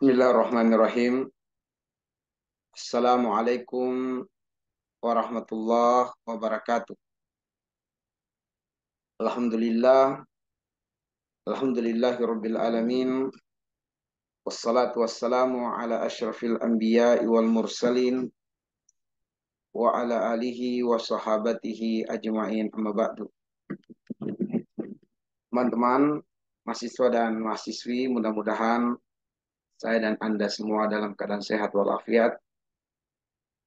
Bismillahirrahmanirrahim. Assalamualaikum warahmatullahi wabarakatuh. Alhamdulillah, alhamdulillahirabbil alamin. Wassalatu wassalamu ala asyrafil anbiya'i wal mursalin wa ala alihi wa sahabatihi ajma'in, amma ba'du. Teman-teman, mahasiswa dan mahasiswi, mudah-mudahan saya dan Anda semua dalam keadaan sehat walafiat,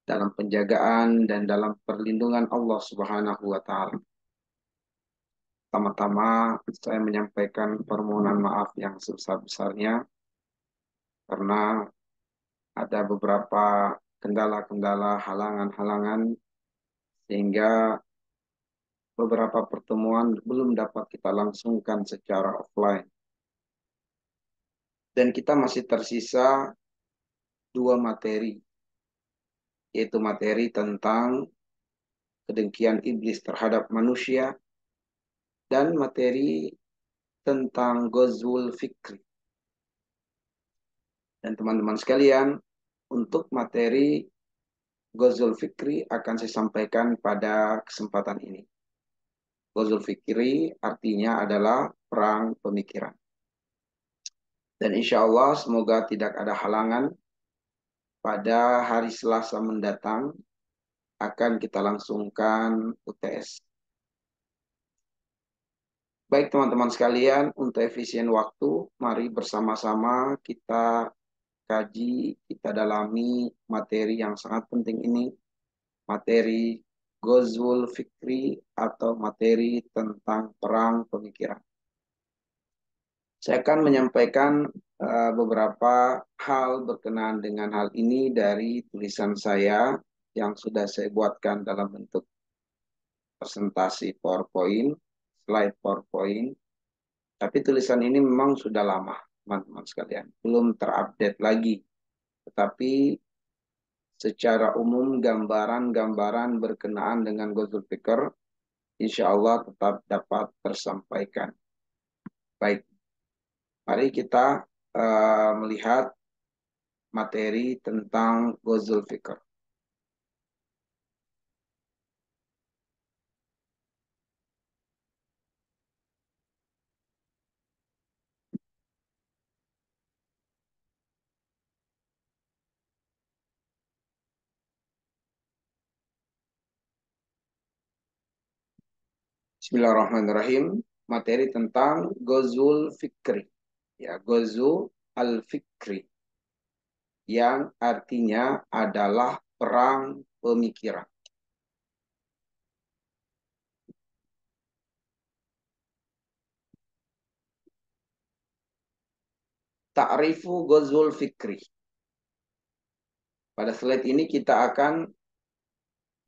dalam penjagaan dan dalam perlindungan Allah Subhanahu wa taala. Pertama-tama saya menyampaikan permohonan maaf yang sebesar-besarnya karena ada beberapa kendala-kendala, halangan-halangan sehingga beberapa pertemuan belum dapat kita langsungkan secara offline. Dan kita masih tersisa dua materi, yaitu materi tentang kedengkian iblis terhadap manusia dan materi tentang Ghazwul Fikri. Dan teman-teman sekalian, untuk materi Ghazwul Fikri akan saya sampaikan pada kesempatan ini. Ghazwul Fikri artinya adalah perang pemikiran. Dan insya Allah semoga tidak ada halangan pada hari Selasa mendatang akan kita langsungkan UTS. Baik teman-teman sekalian, untuk efisien waktu, mari bersama-sama kita kaji, kita dalami materi yang sangat penting ini, materi Ghazwul Fikri atau materi tentang perang pemikiran. Saya akan menyampaikan beberapa hal berkenaan dengan hal ini dari tulisan saya yang sudah saya buatkan dalam bentuk presentasi PowerPoint, slide PowerPoint. Tapi tulisan ini memang sudah lama, teman-teman sekalian. Belum terupdate lagi. Tetapi secara umum gambaran-gambaran berkenaan dengan Ghazwul Fikr insya Allah tetap dapat tersampaikan. Baik, mari kita melihat materi tentang Ghazwul Fikr. Bismillahirrahmanirrahim. Materi tentang Ghazwul Fikri. Ya, Ghazwu al-Fikri. Yang artinya adalah perang pemikiran. Ta'rifu Ghazwul Fikri. Pada slide ini kita akan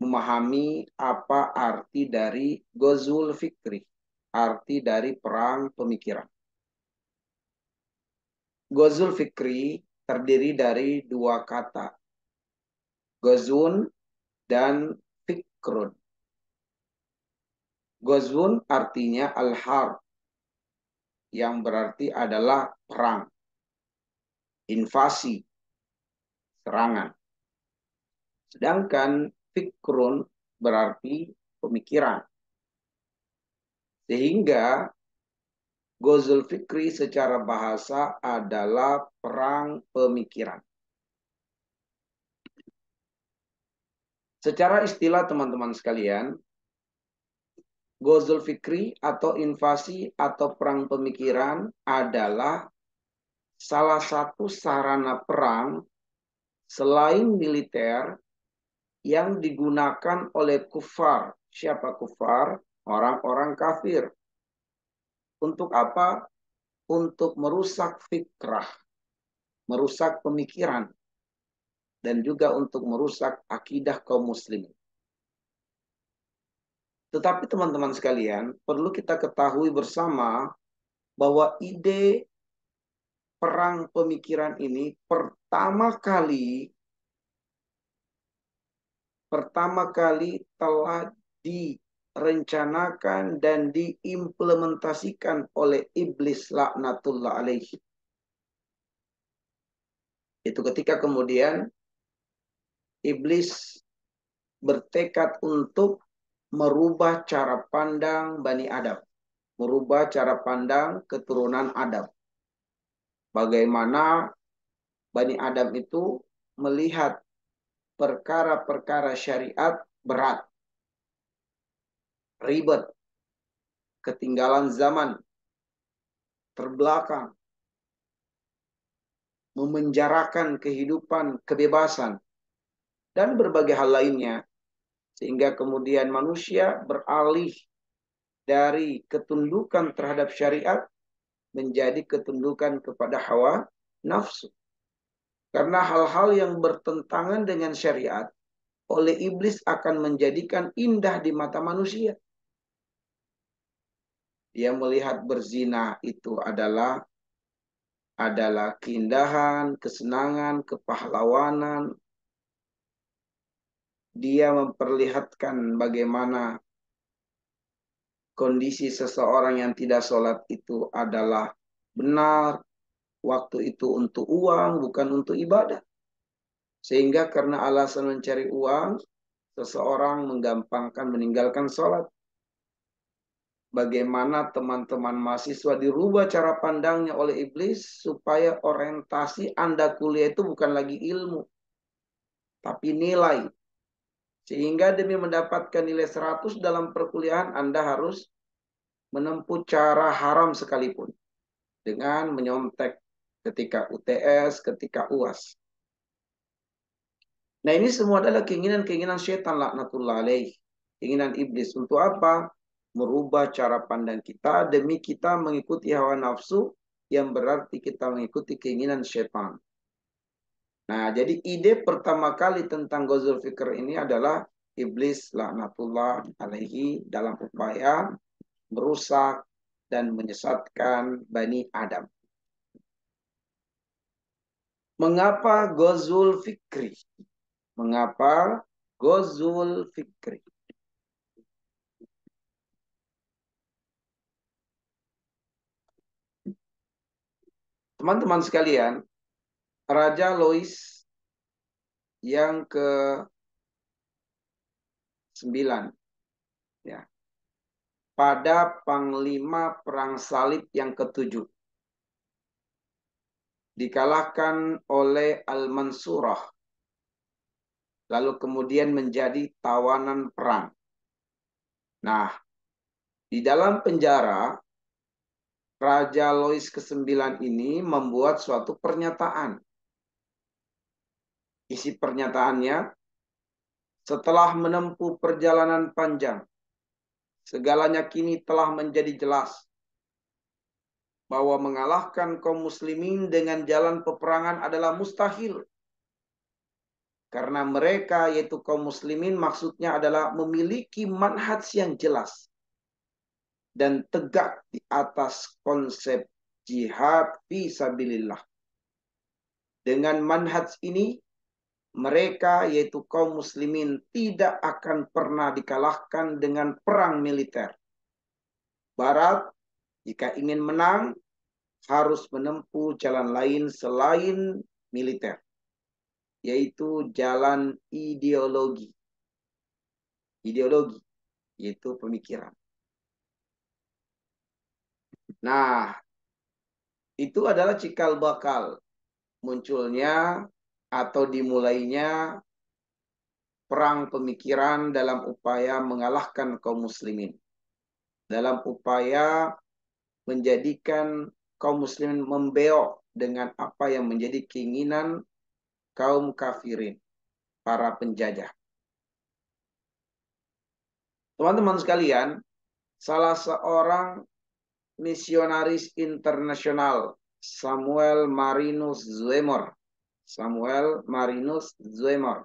memahami apa arti dari Ghazwul Fikri. Arti dari perang pemikiran. Ghazwul Fikri terdiri dari dua kata. Ghazwun dan Fikrun. Ghazwun artinya al-harb, yang berarti adalah perang, invasi, serangan. Sedangkan Fikrun berarti pemikiran. Sehingga Ghazwul Fikri secara bahasa adalah perang pemikiran. Secara istilah teman-teman sekalian, Ghazwul Fikri atau invasi atau perang pemikiran adalah salah satu sarana perang selain militer yang digunakan oleh kufar. Siapa kufar? Orang-orang kafir. Untuk apa? Untuk merusak fikrah, merusak pemikiran, dan juga untuk merusak akidah kaum muslimin. Tetapi teman-teman sekalian, perlu kita ketahui bersama bahwa ide perang pemikiran ini pertama kali telah direncanakan dan diimplementasikan oleh iblis laknatullah alaihi. Itu ketika kemudian iblis bertekad untuk merubah cara pandang Bani Adam, merubah cara pandang keturunan Adam. Bagaimana Bani Adam itu melihat perkara-perkara syariat berat, ribet, ketinggalan zaman, terbelakang, memenjarakan kehidupan, kebebasan, dan berbagai hal lainnya. Sehingga kemudian manusia beralih dari ketundukan terhadap syariat menjadi ketundukan kepada hawa nafsu. Karena hal-hal yang bertentangan dengan syariat oleh iblis akan menjadikan indah di mata manusia. Dia melihat berzina itu adalah keindahan, kesenangan, kepahlawanan. Dia memperlihatkan bagaimana kondisi seseorang yang tidak sholat itu adalah benar. Waktu itu untuk uang, bukan untuk ibadah. Sehingga karena alasan mencari uang, seseorang menggampangkan meninggalkan sholat. Bagaimana teman-teman mahasiswa dirubah cara pandangnya oleh iblis supaya orientasi Anda kuliah itu bukan lagi ilmu, tapi nilai. Sehingga demi mendapatkan nilai 100 dalam perkuliahan, Anda harus menempuh cara haram sekalipun. Dengan menyontek ketika UTS, ketika UAS. Nah, ini semua adalah keinginan-keinginan setan laknatullah alaih. Keinginan iblis untuk apa? Merubah cara pandang kita demi kita mengikuti hawa nafsu yang berarti kita mengikuti keinginan setan. Nah, jadi ide pertama kali tentang Ghazul Fikr ini adalah iblis laknatullah alaihi dalam upaya merusak dan menyesatkan Bani Adam. Mengapa Ghazul Fikri? Mengapa Ghazul Fikri? Teman-teman sekalian, Raja Louis yang ke-9 ya, pada Panglima Perang Salib yang ke-7 dikalahkan oleh Al-Mansurah, lalu kemudian menjadi tawanan perang. Nah, di dalam penjara Raja Louis ke-9 ini membuat suatu pernyataan. Isi pernyataannya, setelah menempuh perjalanan panjang, segalanya kini telah menjadi jelas bahwa mengalahkan kaum muslimin dengan jalan peperangan adalah mustahil. Karena mereka, yaitu kaum muslimin, maksudnya adalah memiliki manhaj yang jelas dan tegak di atas konsep jihad fi sabilillah. Dengan manhaj ini, mereka, yaitu kaum muslimin, tidak akan pernah dikalahkan dengan perang militer. Barat, jika ingin menang, harus menempuh jalan lain selain militer, yaitu jalan ideologi. Ideologi, yaitu pemikiran. Nah, itu adalah cikal bakal munculnya atau dimulainya perang pemikiran dalam upaya mengalahkan kaum muslimin. Dalam upaya menjadikan kaum muslimin membeok dengan apa yang menjadi keinginan kaum kafirin, para penjajah. Teman-teman sekalian, salah seorang misionaris internasional, Samuel Marinus Zwemer. Samuel Marinus Zwemer.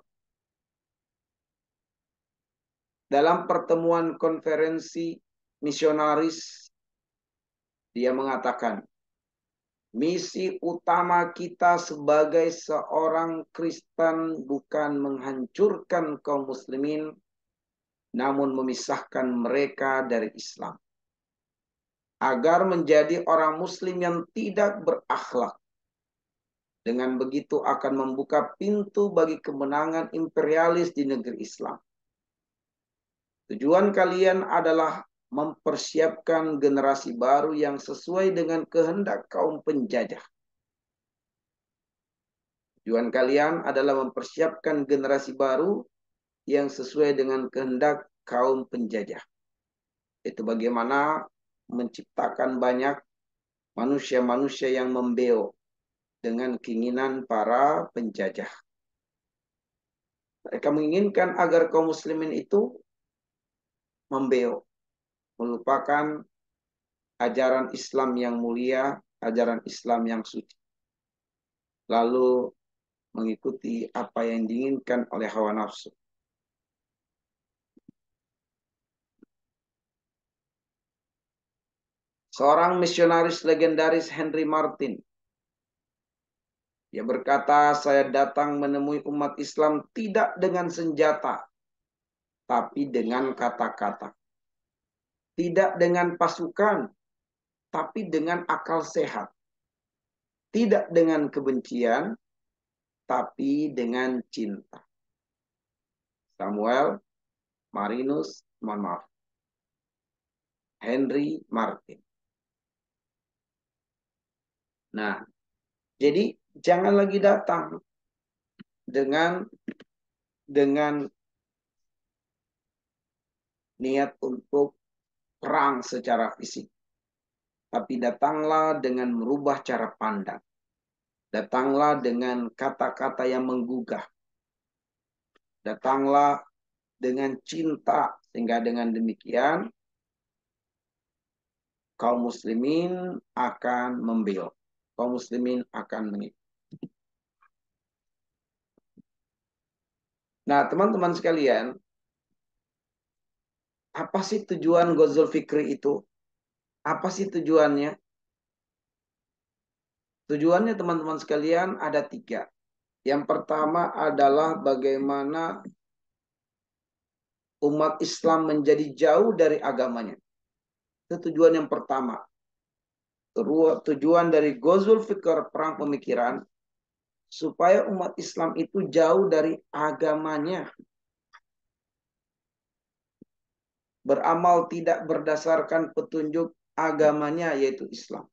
Dalam pertemuan konferensi misionaris, dia mengatakan, misi utama kita sebagai seorang Kristen bukan menghancurkan kaum muslimin, namun memisahkan mereka dari Islam. Agar menjadi orang muslim yang tidak berakhlak, Dengan begitu akan membuka pintu bagi kemenangan imperialis di negeri Islam. Tujuan kalian adalah mempersiapkan generasi baru yang sesuai dengan kehendak kaum penjajah. Tujuan kalian adalah mempersiapkan generasi baru yang sesuai dengan kehendak kaum penjajah. Itu bagaimana menciptakan banyak manusia-manusia yang membeo dengan keinginan para penjajah. Mereka menginginkan agar kaum muslimin itu membeo, melupakan ajaran Islam yang mulia, ajaran Islam yang suci. Lalu mengikuti apa yang diinginkan oleh hawa nafsu. Seorang misionaris legendaris Henry Martin, dia berkata, saya datang menemui umat Islam tidak dengan senjata, tapi dengan kata-kata. Tidak dengan pasukan, tapi dengan akal sehat. Tidak dengan kebencian, tapi dengan cinta. Samuel Marinus, mohon maaf, Henry Martin. Nah, jadi jangan lagi datang dengan niat untuk perang secara fisik. Tapi datanglah dengan merubah cara pandang. Datanglah dengan kata-kata yang menggugah. Datanglah dengan cinta. Sehingga dengan demikian kaum muslimin akan membela. Kaum muslimin akan mengikuti. Nah, teman-teman sekalian, apa sih tujuan Ghazul Fikri itu? Apa sih tujuannya? Tujuannya teman-teman sekalian ada 3. Yang pertama adalah bagaimana umat Islam menjadi jauh dari agamanya. Itu tujuan yang pertama. Tujuan dari Ghazul Fikr, perang pemikiran, supaya umat Islam itu jauh dari agamanya. Beramal tidak berdasarkan petunjuk agamanya, yaitu Islam.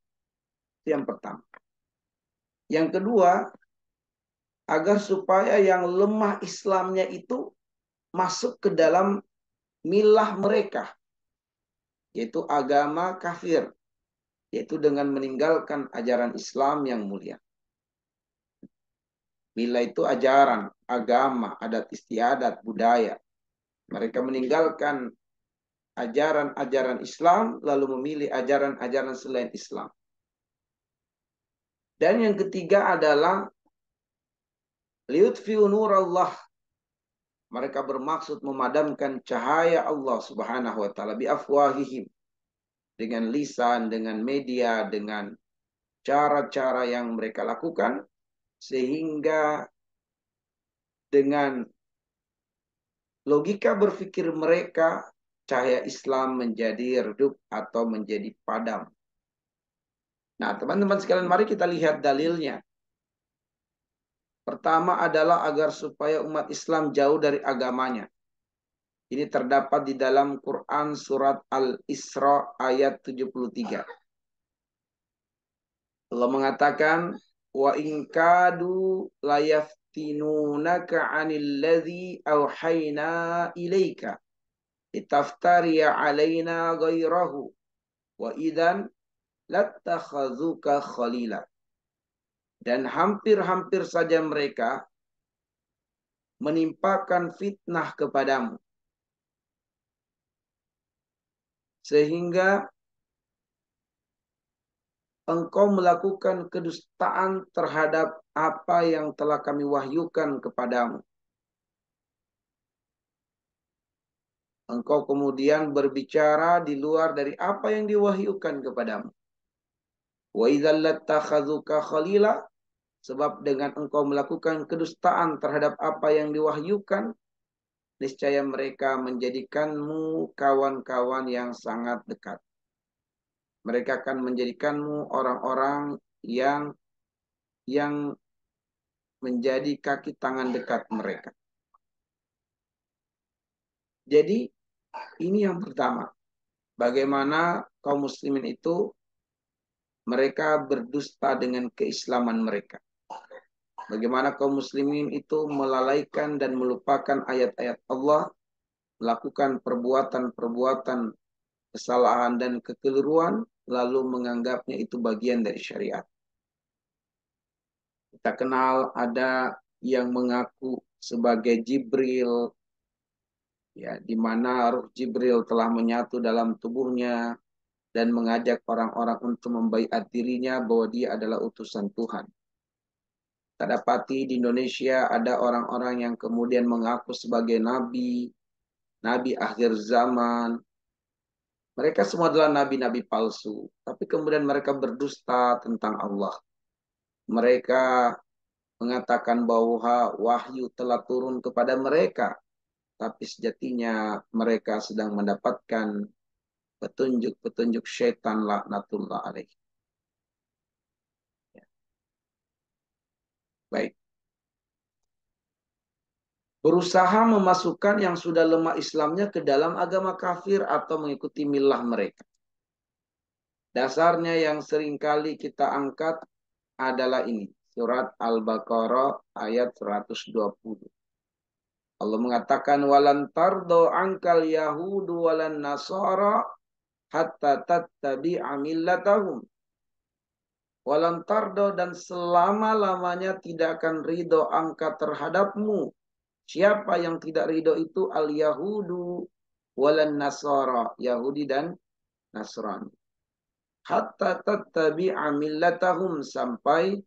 Itu yang pertama. Yang kedua, agar supaya yang lemah Islamnya itu masuk ke dalam milah mereka, yaitu agama kafir, yaitu dengan meninggalkan ajaran Islam yang mulia. Milah itu ajaran, agama, adat istiadat, budaya. Mereka meninggalkan ajaran-ajaran Islam, lalu memilih ajaran-ajaran selain Islam. Dan yang ketiga adalah liutfi'u nurallah. Mereka bermaksud memadamkan cahaya Allah Subhanahu wa taala bi afwahihim, dengan lisan, dengan media, dengan cara-cara yang mereka lakukan, sehingga dengan logika berpikir mereka cahaya Islam menjadi redup atau menjadi padam. Nah, teman-teman sekalian, mari kita lihat dalilnya. Pertama adalah agar supaya umat Islam jauh dari agamanya. Ini terdapat di dalam Quran surat Al-Isra ayat 73. Allah mengatakan, wa in kadu layaftinunaka 'anil ladzi auhayna ilaika litaftariya 'alaina ghairahu wa idzan lattakhadzuka khalila. Dan hampir-hampir saja mereka menimpakan fitnah kepadamu, sehingga engkau melakukan kedustaan terhadap apa yang telah kami wahyukan kepadamu. Engkau kemudian berbicara di luar dari apa yang diwahyukan kepadamu. Wa idzal lattakhadzuka khalila, sebab dengan engkau melakukan kedustaan terhadap apa yang diwahyukan, niscaya mereka menjadikanmu kawan-kawan yang sangat dekat. Mereka akan menjadikanmu orang-orang yang menjadi kaki tangan dekat mereka. Jadi ini yang pertama. Bagaimana kaum muslimin itu mereka berdusta dengan keislaman mereka. Bagaimana kaum muslimin itu melalaikan dan melupakan ayat-ayat Allah, melakukan perbuatan-perbuatan kesalahan dan kekeliruan, lalu menganggapnya itu bagian dari syariat. Kita kenal ada yang mengaku sebagai Jibril, ya, di mana Ruh Jibril telah menyatu dalam tubuhnya dan mengajak orang-orang untuk membaiat dirinya bahwa dia adalah utusan Tuhan. Kita dapati di Indonesia ada orang-orang yang kemudian mengaku sebagai nabi, nabi akhir zaman. Mereka semua adalah nabi-nabi palsu, tapi kemudian mereka berdusta tentang Allah. Mereka mengatakan bahwa wahyu telah turun kepada mereka, tapi sejatinya mereka sedang mendapatkan petunjuk-petunjuk syaitan laknatullah alaih. Ya. Baik. Berusaha memasukkan yang sudah lemah Islamnya ke dalam agama kafir atau mengikuti milah mereka. Dasarnya yang seringkali kita angkat adalah ini. Surat Al-Baqarah ayat 120. Allah mengatakan walan tardo angkal yahudu walan nasara hatta tattabi'a millatahum. Walan tardo dan selama-lamanya tidak akan ridho angka terhadapmu. Siapa yang tidak ridho itu al-yahudu walan nasara, Yahudi dan Nasrani. Hatta tattabi'a millatahum sampai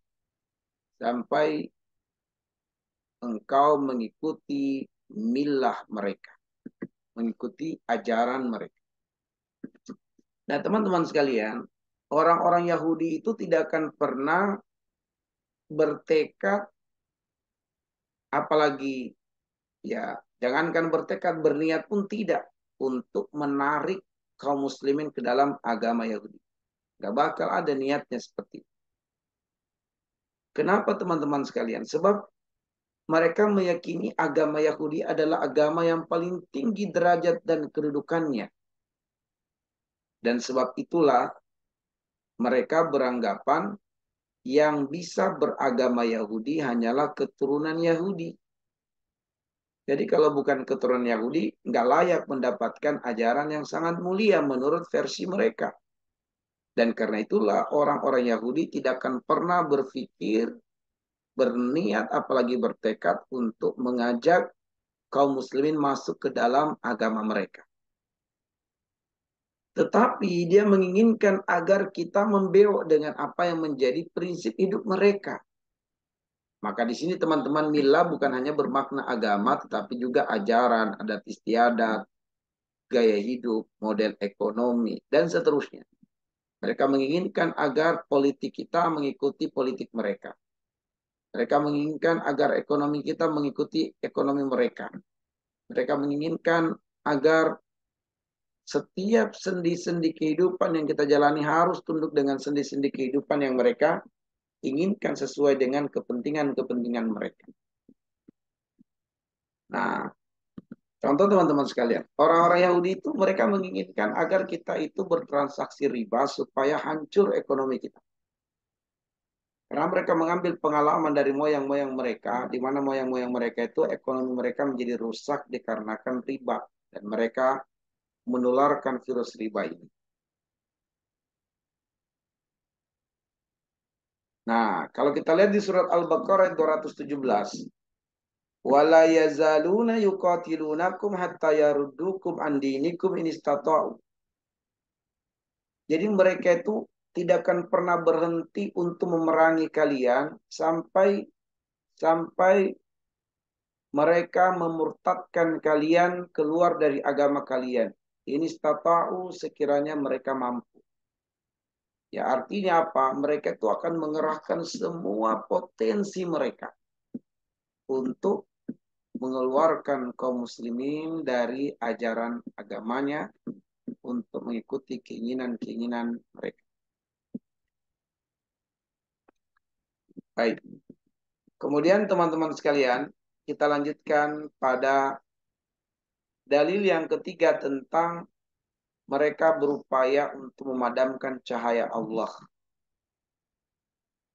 engkau mengikuti milah mereka, mengikuti ajaran mereka. Nah, teman-teman sekalian, orang-orang Yahudi itu tidak akan pernah bertekad, apalagi ya, jangankan bertekad, berniat pun tidak untuk menarik kaum muslimin ke dalam agama Yahudi. Gak bakal ada niatnya seperti itu. Kenapa teman-teman sekalian? Sebab mereka meyakini agama Yahudi adalah agama yang paling tinggi derajat dan kedudukannya. Dan sebab itulah mereka beranggapan yang bisa beragama Yahudi hanyalah keturunan Yahudi. Jadi kalau bukan keturunan Yahudi, nggak layak mendapatkan ajaran yang sangat mulia menurut versi mereka. Dan karena itulah orang-orang Yahudi tidak akan pernah berpikir, berniat, apalagi bertekad untuk mengajak kaum muslimin masuk ke dalam agama mereka. Tetapi dia menginginkan agar kita membelok dengan apa yang menjadi prinsip hidup mereka. Maka di sini teman-teman mila bukan hanya bermakna agama, tetapi juga ajaran, adat istiadat, gaya hidup, model ekonomi, dan seterusnya. Mereka menginginkan agar politik kita mengikuti politik mereka. Mereka menginginkan agar ekonomi kita mengikuti ekonomi mereka. Mereka menginginkan agar setiap sendi-sendi kehidupan yang kita jalani harus tunduk dengan sendi-sendi kehidupan yang mereka inginkan sesuai dengan kepentingan-kepentingan mereka. Nah, contoh teman-teman sekalian, orang-orang Yahudi itu mereka menginginkan agar kita itu bertransaksi riba supaya hancur ekonomi kita. Karena mereka mengambil pengalaman dari moyang-moyang mereka, di mana moyang-moyang mereka itu ekonomi mereka menjadi rusak dikarenakan riba. Dan mereka menularkan virus riba ini. Nah, kalau kita lihat di surat Al-Baqarah 217, wala yazaluna yuqatilunakum hatta yaruddukum an dinikum in istata'u. Jadi mereka itu tidak akan pernah berhenti untuk memerangi kalian sampai mereka memurtadkan kalian keluar dari agama kalian. Ini istata'u sekiranya mereka mampu. Ya artinya apa? Mereka itu akan mengerahkan semua potensi mereka untuk mengeluarkan kaum muslimin dari ajaran agamanya untuk mengikuti keinginan-keinginan mereka. Baik. Kemudian teman-teman sekalian, kita lanjutkan pada dalil yang ketiga tentang mereka berupaya untuk memadamkan cahaya Allah.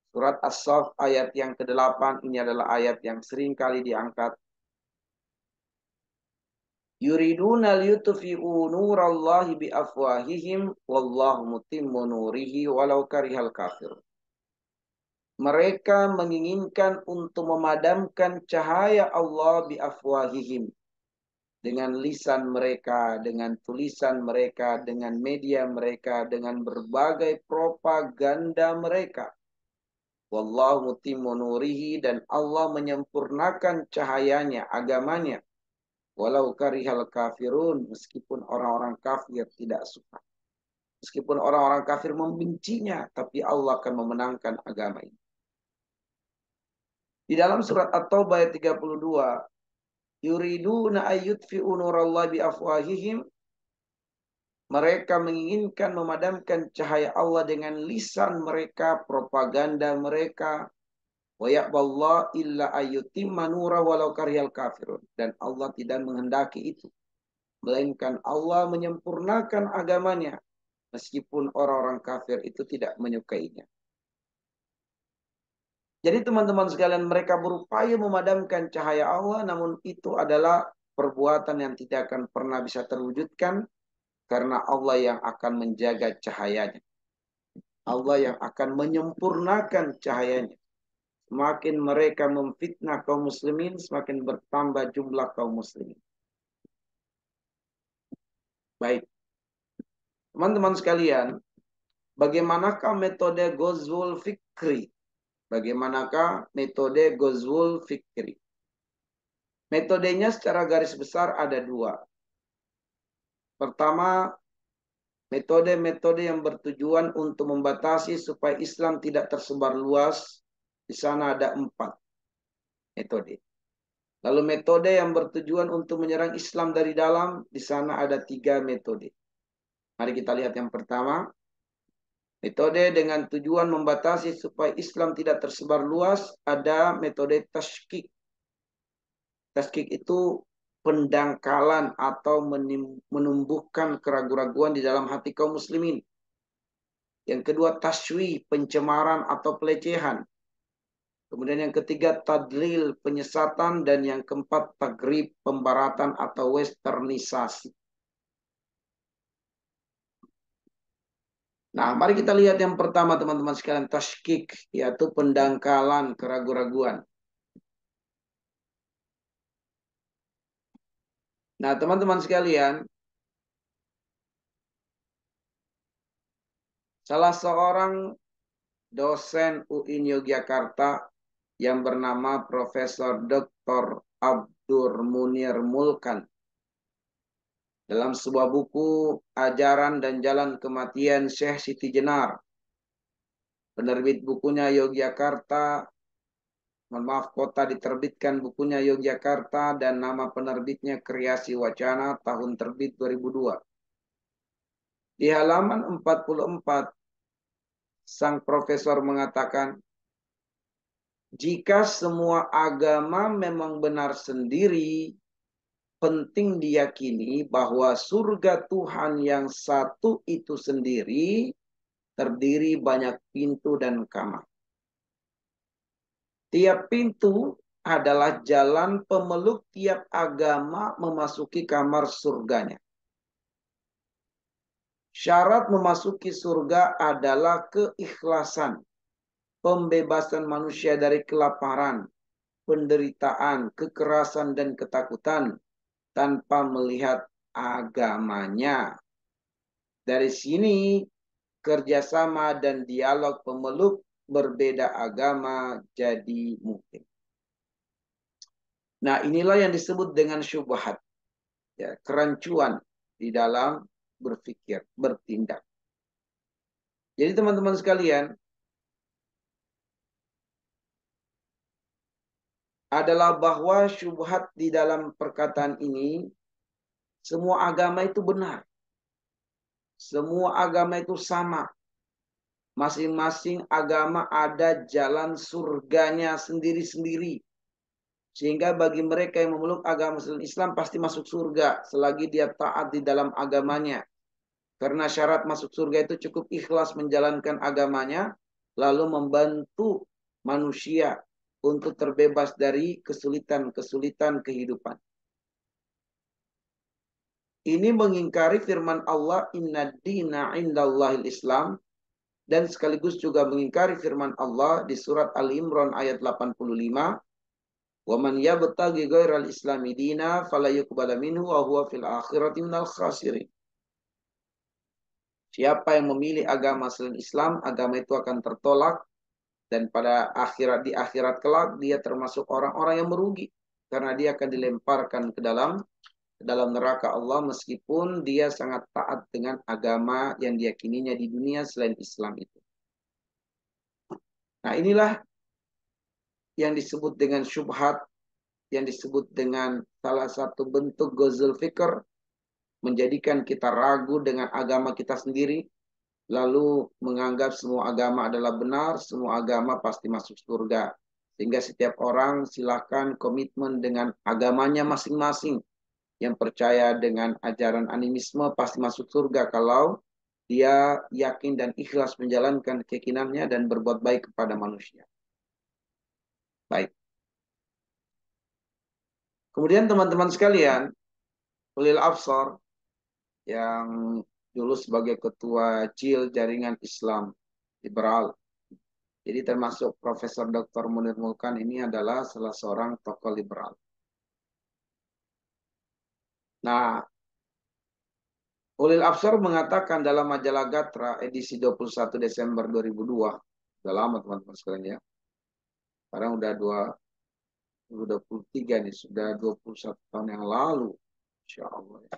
Surat As-Saff ayat yang ke-8 ini adalah ayat yang sering kali diangkat. Yuriduna liyutfi'u nurallahi biafwahihim wallahu mutimmu nurihi walau karihal kafir. Mereka menginginkan untuk memadamkan cahaya Allah biafwahihim. Dengan lisan mereka, dengan tulisan mereka, dengan media mereka, dengan berbagai propaganda mereka. Wallahu mutimmu nurihi, dan Allah menyempurnakan cahayanya, agamanya. Walau karihal kafirun, meskipun orang-orang kafir tidak suka. Meskipun orang-orang kafir membencinya, tapi Allah akan memenangkan agama ini. Di dalam surat At-Taubah ayat 32, yuriduna ayyutfi'u nurallahi biafwahihim. Mereka menginginkan memadamkan cahaya Allah dengan lisan mereka, propaganda mereka. Wa ya'ballahu illa ayyutimma nura walau karihal kafirun. Dan Allah tidak menghendaki itu, melainkan Allah menyempurnakan agamanya meskipun orang-orang kafir itu tidak menyukainya. Jadi teman-teman sekalian, mereka berupaya memadamkan cahaya Allah, namun itu adalah perbuatan yang tidak akan pernah bisa terwujudkan karena Allah yang akan menjaga cahayanya. Allah yang akan menyempurnakan cahayanya. Semakin mereka memfitnah kaum muslimin, semakin bertambah jumlah kaum muslimin. Baik. Teman-teman sekalian, bagaimanakah metode Ghazwul Fikri? Bagaimanakah metode Ghazwul Fikri? Metodenya secara garis besar ada dua. Pertama, metode-metode yang bertujuan untuk membatasi supaya Islam tidak tersebar luas. Di sana ada 4 metode. Lalu metode yang bertujuan untuk menyerang Islam dari dalam. Di sana ada 3 metode. Mari kita lihat yang pertama. Metode dengan tujuan membatasi supaya Islam tidak tersebar luas. Ada metode tashkik. Tashkik itu pendangkalan atau menumbuhkan keraguan-raguan di dalam hati kaum muslimin. Yang kedua, taswi, pencemaran atau pelecehan. Kemudian yang ketiga, tadlil, penyesatan. Dan yang keempat, tagrib, pembaratan atau westernisasi. Nah, mari kita lihat yang pertama teman-teman sekalian, tashkik, yaitu pendangkalan, keraguan-raguan. Nah, teman-teman sekalian, salah seorang dosen UIN Yogyakarta yang bernama Profesor Dr. Abdur Munir Mulkan, dalam sebuah buku Ajaran dan Jalan Kematian Syekh Siti Jenar, penerbit bukunya Yogyakarta, maaf, kota diterbitkan bukunya Yogyakarta dan nama penerbitnya Kreasi Wacana, tahun terbit 2002. Di halaman 44, sang profesor mengatakan, jika semua agama memang benar sendiri, penting diyakini bahwa surga Tuhan yang satu itu sendiri terdiri banyak pintu dan kamar. Tiap pintu adalah jalan pemeluk tiap agama memasuki kamar surganya. Syarat memasuki surga adalah keikhlasan, pembebasan manusia dari kelaparan, penderitaan, kekerasan, dan ketakutan tanpa melihat agamanya. Dari sini, kerjasama dan dialog pemeluk berbeda agama jadi mungkin. Nah, inilah yang disebut dengan syubhat, ya, kerancuan di dalam berpikir, bertindak. Jadi teman-teman sekalian, adalah bahwa syubhat di dalam perkataan ini, semua agama itu benar. Semua agama itu sama. Masing-masing agama ada jalan surganya sendiri-sendiri. Sehingga bagi mereka yang memeluk agama Islam pasti masuk surga selagi dia taat di dalam agamanya. Karena syarat masuk surga itu cukup ikhlas menjalankan agamanya, lalu membantu manusia untuk terbebas dari kesulitan-kesulitan kehidupan. Ini mengingkari firman Allah, Inna dina indallahil Islam, dan sekaligus juga mengingkari firman Allah di surat Al-Imran ayat 85, wa man yabtaghi ghairal islami dina fala yuqbala minhu wa huwa fil akhirati minal khasirin. Siapa yang memilih agama selain Islam, agama itu akan tertolak dan pada di akhirat kelak dia termasuk orang-orang yang merugi karena dia akan dilemparkan ke dalam neraka Allah meskipun dia sangat taat dengan agama yang diyakininya di dunia selain Islam itu. Nah, inilah yang disebut dengan syubhat, yang disebut dengan salah satu bentuk ghazul fikr, menjadikan kita ragu dengan agama kita sendiri, lalu menganggap semua agama adalah benar, semua agama pasti masuk surga. Sehingga setiap orang silakan komitmen dengan agamanya masing-masing. Yang percaya dengan ajaran animisme pasti masuk surga kalau dia yakin dan ikhlas menjalankan keyakinannya dan berbuat baik kepada manusia. Baik. Kemudian teman-teman sekalian, ulil absar yang dulu sebagai ketua JIL Jaringan Islam Liberal. Jadi termasuk Profesor Dr. Munir Mulkan ini adalah salah seorang tokoh liberal. Nah, Ulil Absar mengatakan dalam majalah Gatra edisi 21 Desember 2002, sudah lama teman-teman sekalian ya. Sekarang udah 2023 nih, sudah 21 tahun yang lalu. Insya Allah ya.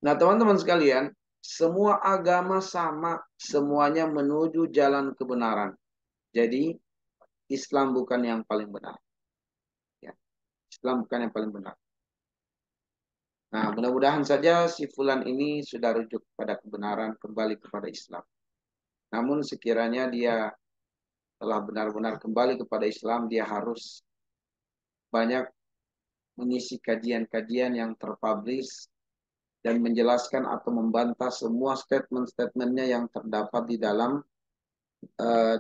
Nah teman-teman sekalian, semua agama sama, semuanya menuju jalan kebenaran. Jadi Islam bukan yang paling benar. Ya, Islam bukan yang paling benar. Nah, mudah-mudahan saja si Fulan ini sudah rujuk pada kebenaran, kembali kepada Islam. Namun sekiranya dia telah benar-benar kembali kepada Islam, dia harus banyak mengisi kajian-kajian yang terpublish dan menjelaskan atau membantah semua statement-statementnya yang terdapat di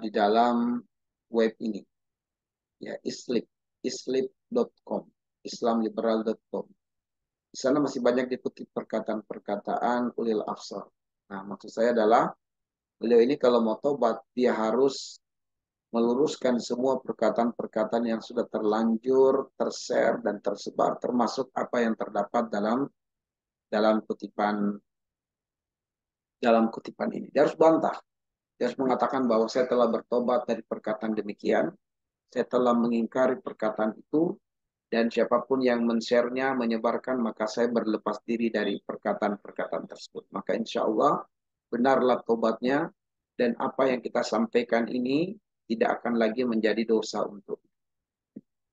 dalam web ini. Ya, islip.com, islamliberal.com. Di sana masih banyak dikutip perkataan-perkataan ulil absar. Nah, maksud saya adalah beliau ini kalau mau tobat, dia harus meluruskan semua perkataan-perkataan yang sudah terlanjur, tershare, dan tersebar, termasuk apa yang terdapat dalam kutipan ini. Dia harus bantah. Dia harus mengatakan bahwa saya telah bertobat dari perkataan demikian, saya telah mengingkari perkataan itu, dan siapapun yang men-share-nya, menyebarkan, maka saya berlepas diri dari perkataan-perkataan tersebut. Maka insya Allah benarlah tobatnya, dan apa yang kita sampaikan ini tidak akan lagi menjadi dosa untuk.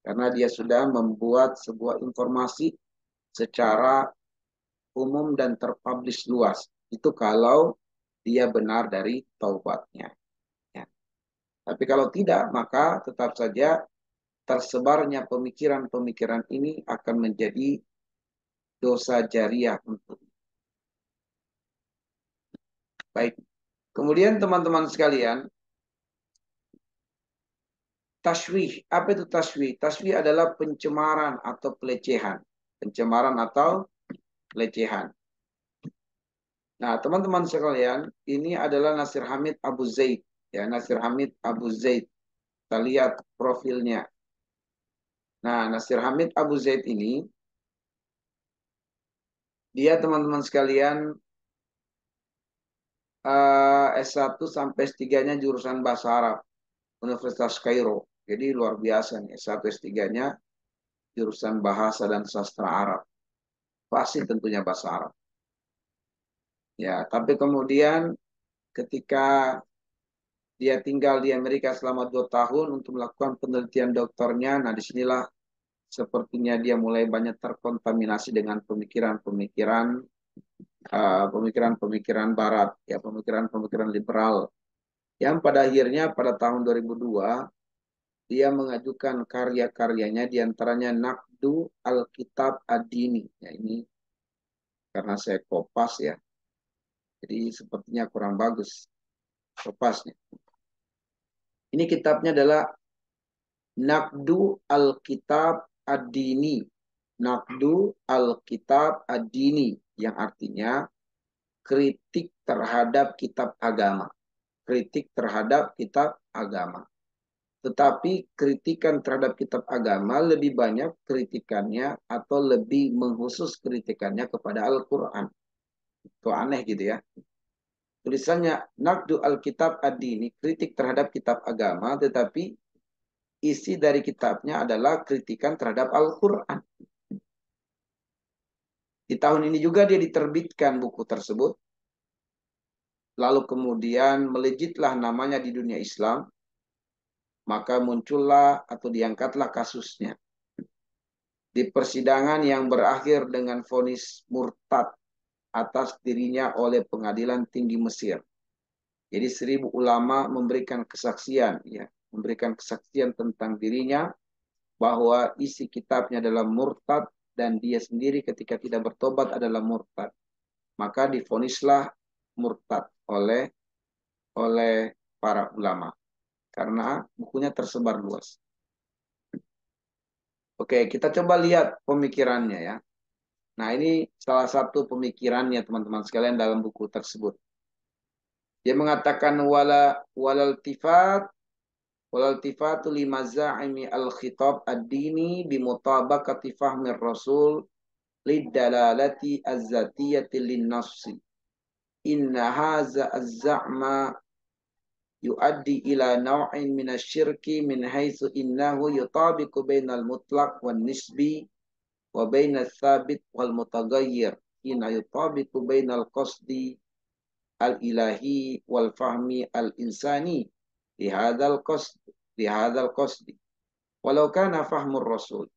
Karena dia sudah membuat sebuah informasi secara umum dan terpublish luas. Itu kalau dia benar dari taubatnya. Ya. Tapi kalau tidak, maka tetap saja tersebarnya pemikiran-pemikiran ini akan menjadi dosa jariah untuk. Baik. Kemudian teman-teman sekalian, taswih. Apa itu taswih? Taswih adalah pencemaran atau pelecehan. Pencemaran atau pelecehan. Nah, teman-teman sekalian, ini adalah Nasir Hamid Abu Zaid. Ya, Nasir Hamid Abu Zaid. Kita lihat profilnya. Nah, Nasir Hamid Abu Zaid ini, dia teman-teman sekalian, S1 sampai S3-nya jurusan Bahasa Arab. Universitas Kairo. Jadi luar biasa nih. S1 S3-nya jurusan Bahasa dan Sastra Arab. Pasti tentunya Bahasa Arab. Ya, tapi kemudian ketika dia tinggal di Amerika selama 2 tahun untuk melakukan penelitian doktornya, nah disinilah sepertinya dia mulai banyak terkontaminasi dengan pemikiran-pemikiran pemikiran-pemikiran Barat, ya pemikiran-pemikiran liberal, yang pada akhirnya pada tahun 2002 dia mengajukan karya-karyanya diantaranya Naqdu Alkitab Ad-Dini. Ya, ini karena saya kopas ya, jadi sepertinya kurang bagus kopasnya. Ini kitabnya adalah Naqdu Alkitab Ad-Dini. Naqdu Alkitab Ad-Dini yang artinya kritik terhadap kitab agama. Kritik terhadap kitab agama. Tetapi kritikan terhadap kitab agama lebih banyak kritikannya atau lebih mengkhusus kritikannya kepada Al-Quran. Itu aneh gitu ya. Tulisannya Naqdu Alkitab Ad-Dini, kritik terhadap kitab agama, tetapi isi dari kitabnya adalah kritikan terhadap Al-Quran. Di tahun ini juga dia diterbitkan buku tersebut. Lalu kemudian melejitlah namanya di dunia Islam. Maka muncullah atau diangkatlah kasusnya. Di persidangan yang berakhir dengan vonis murtad atas dirinya oleh pengadilan tinggi Mesir. Jadi 1.000 ulama memberikan kesaksian, ya, memberikan kesaksian tentang dirinya bahwa isi kitabnya adalah murtad dan dia sendiri ketika tidak bertobat adalah murtad. Maka divonislah murtad oleh para ulama karena bukunya tersebar luas. Oke, kita coba lihat pemikirannya ya. Nah, ini salah satu pemikirannya teman-teman sekalian dalam buku tersebut. Dia mengatakan walaltifatu limazaimi al-khitab ad-dini bimutabaqati fahmir rasul lidalalati az-zatiyati lin-nafsi. Inna haza az-za'ma yuaddi ila naw'in minasyirki min haitsu innahu yutabiqu bainal mutlaq wan nisbi wa bainal thabit wal mutaghayyir ina yutabiqu bainal qasdi al-ilahi wal fahmi al-insani lihadzal qasdi walau kana fahmur rasul.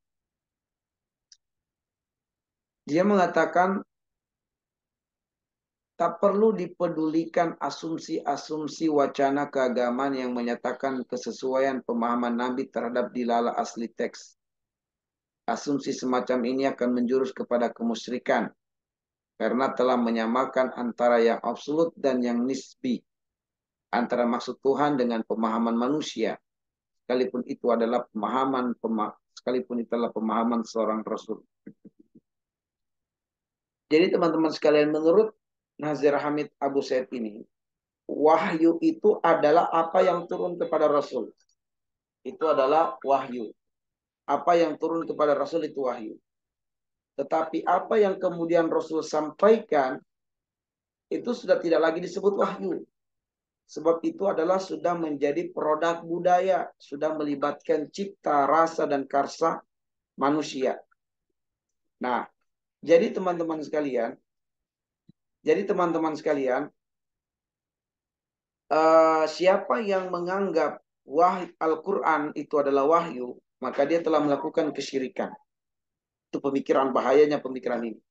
Dia mengatakan tak perlu dipedulikan asumsi-asumsi wacana keagamaan yang menyatakan kesesuaian pemahaman Nabi terhadap dilalah asli teks. Asumsi semacam ini akan menjurus kepada kemusyrikan karena telah menyamakan antara yang absolut dan yang nisbi, antara maksud Tuhan dengan pemahaman manusia, sekalipun itu adalah pemahaman seorang rasul. Jadi teman-teman sekalian, menurut Nazir Hamid Abu Said ini, wahyu itu adalah apa yang turun kepada Rasul. Itu adalah wahyu. Apa yang turun kepada Rasul itu wahyu. Tetapi apa yang kemudian Rasul sampaikan, itu sudah tidak lagi disebut wahyu. Sebab itu adalah sudah menjadi produk budaya. Sudah melibatkan cipta, rasa, dan karsa manusia. Nah, jadi teman-teman sekalian, siapa yang menganggap Al-Quran itu adalah wahyu, maka dia telah melakukan kesyirikan. Itu pemikiran bahayanya pemikiran ini.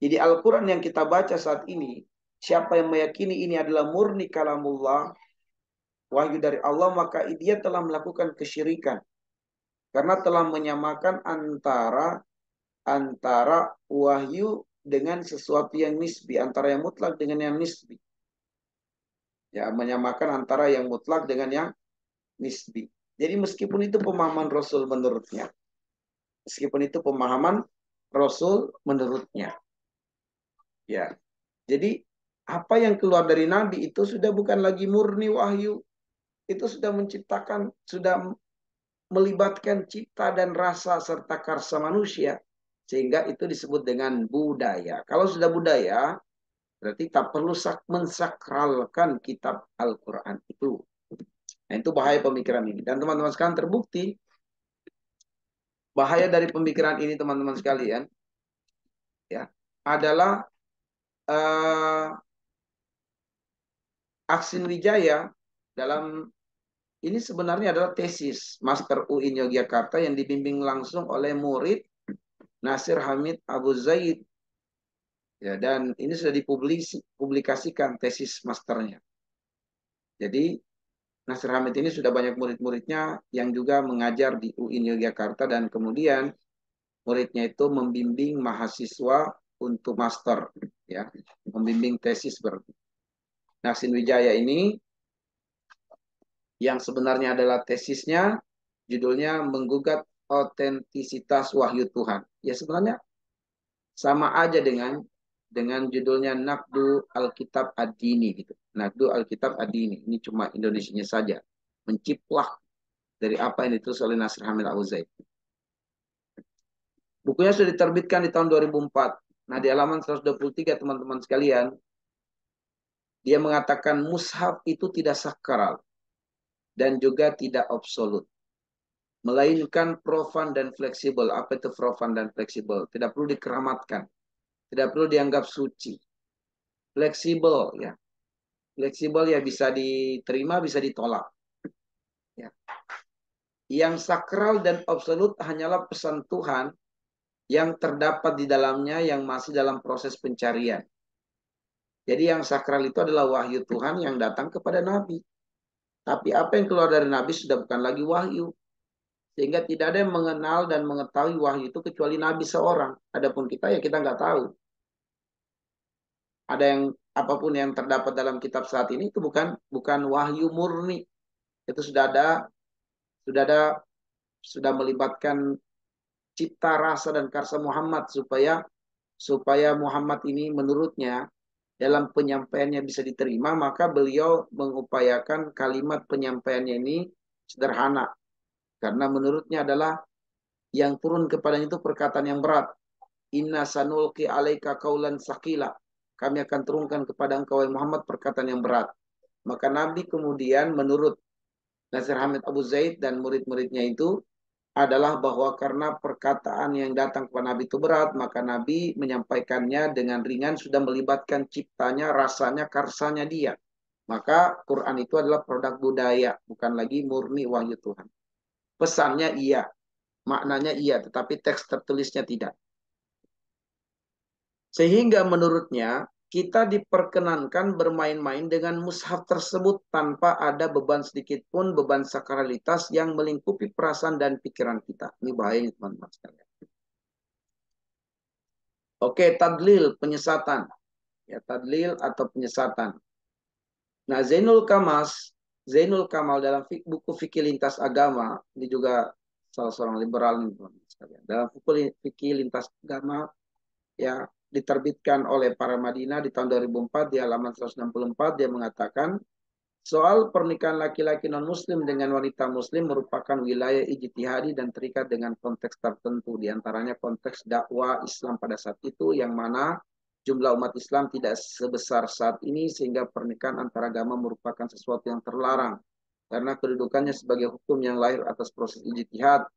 Jadi Al-Quran yang kita baca saat ini, siapa yang meyakini ini adalah murni kalamullah, wahyu dari Allah, maka dia telah melakukan kesyirikan. Karena telah menyamakan antara wahyu dengan sesuatu yang nisbi, antara yang mutlak dengan yang nisbi. Ya, menyamakan antara yang mutlak dengan yang nisbi. Jadi meskipun itu pemahaman Rasul menurutnya. Ya. Jadi apa yang keluar dari Nabi itu sudah bukan lagi murni wahyu. Itu sudah sudah melibatkan cipta dan rasa serta karsa manusia. Sehingga itu disebut dengan budaya. Kalau sudah budaya, berarti tak perlu mensakralkan kitab Al-Quran itu. Nah, itu bahaya pemikiran ini. Dan teman-teman sekalian, terbukti bahaya dari pemikiran ini, teman-teman sekalian, ya, adalah Aksin Wijaya dalam ini sebenarnya adalah tesis Master UIN Yogyakarta yang dibimbing langsung oleh murid Nasir Hamid Abu Zaid. Ya, dan ini sudah dipublikasikan tesis masternya. Jadi Nasir Hamid ini sudah banyak murid-muridnya yang juga mengajar di UIN Yogyakarta dan kemudian muridnya itu membimbing mahasiswa untuk master, ya, membimbing tesis berarti. Nah, Wijaya ini yang sebenarnya adalah tesisnya, judulnya menggugat otentisitas wahyu Tuhan. Ya sebenarnya sama aja dengan judulnya Naqdu Alkitab Ad-Dini gitu. Naqdu Alkitab Ad-Dini. Ini cuma Indonesianya saja. Menciplak dari apa yang ditulis oleh Nasir Hamid Al-Uzaid. Bukunya sudah diterbitkan di tahun 2004. Nah, di halaman 123 teman-teman sekalian, dia mengatakan mushaf itu tidak sakral dan juga tidak absolut, melainkan profan dan fleksibel. Apa itu profan dan fleksibel? Tidak perlu dikeramatkan, tidak perlu dianggap suci. Fleksibel ya. Fleksibel ya bisa diterima, bisa ditolak. Ya. Yang sakral dan absolut hanyalah pesan Tuhan yang terdapat di dalamnya yang masih dalam proses pencarian. Jadi yang sakral itu adalah wahyu Tuhan yang datang kepada Nabi. Tapi apa yang keluar dari Nabi sudah bukan lagi wahyu. Sehingga tidak ada yang mengenal dan mengetahui wahyu itu kecuali Nabi seorang. Adapun kita ya kita nggak tahu. Ada yang apapun yang terdapat dalam kitab saat ini itu bukan wahyu murni. Itu sudah melibatkan cipta rasa dan karsa Muhammad supaya Muhammad ini menurutnya dalam penyampaiannya bisa diterima, maka beliau mengupayakan kalimat penyampaiannya ini sederhana. Karena menurutnya adalah yang turun kepadanya itu perkataan yang berat. Inna sanulki alaika kaulan sakila. Kami akan turunkan kepada engkau Muhammad perkataan yang berat. Maka Nabi kemudian menurut Nasir Hamid Abu Zaid dan murid-muridnya itu adalah bahwa karena perkataan yang datang kepada Nabi itu berat, maka Nabi menyampaikannya dengan ringan sudah melibatkan ciptanya, rasanya, karsanya dia. Maka Quran itu adalah produk budaya, bukan lagi murni wahyu Tuhan. Pesannya iya, maknanya iya, tetapi teks tertulisnya tidak. Sehingga menurutnya kita diperkenankan bermain-main dengan mushaf tersebut tanpa ada beban sedikit pun, beban sakralitas yang melingkupi perasaan dan pikiran kita. Ini bahaya teman-teman sekalian. Oke, tadlil, penyesatan. Ya, tadlil atau penyesatan. Nah, Zainul Kamal dalam buku Fikih Lintas Agama, ini juga salah seorang liberal nih, teman-teman sekalian. Dalam buku Fikih Lintas Agama, ya diterbitkan oleh para Madinah di tahun 2004 di halaman 164 dia mengatakan soal pernikahan laki-laki non-muslim dengan wanita muslim merupakan wilayah ijtihadi dan terikat dengan konteks tertentu, diantaranya konteks dakwah Islam pada saat itu yang mana jumlah umat Islam tidak sebesar saat ini sehingga pernikahan antara agama merupakan sesuatu yang terlarang karena kedudukannya sebagai hukum yang lahir atas proses ijtihad.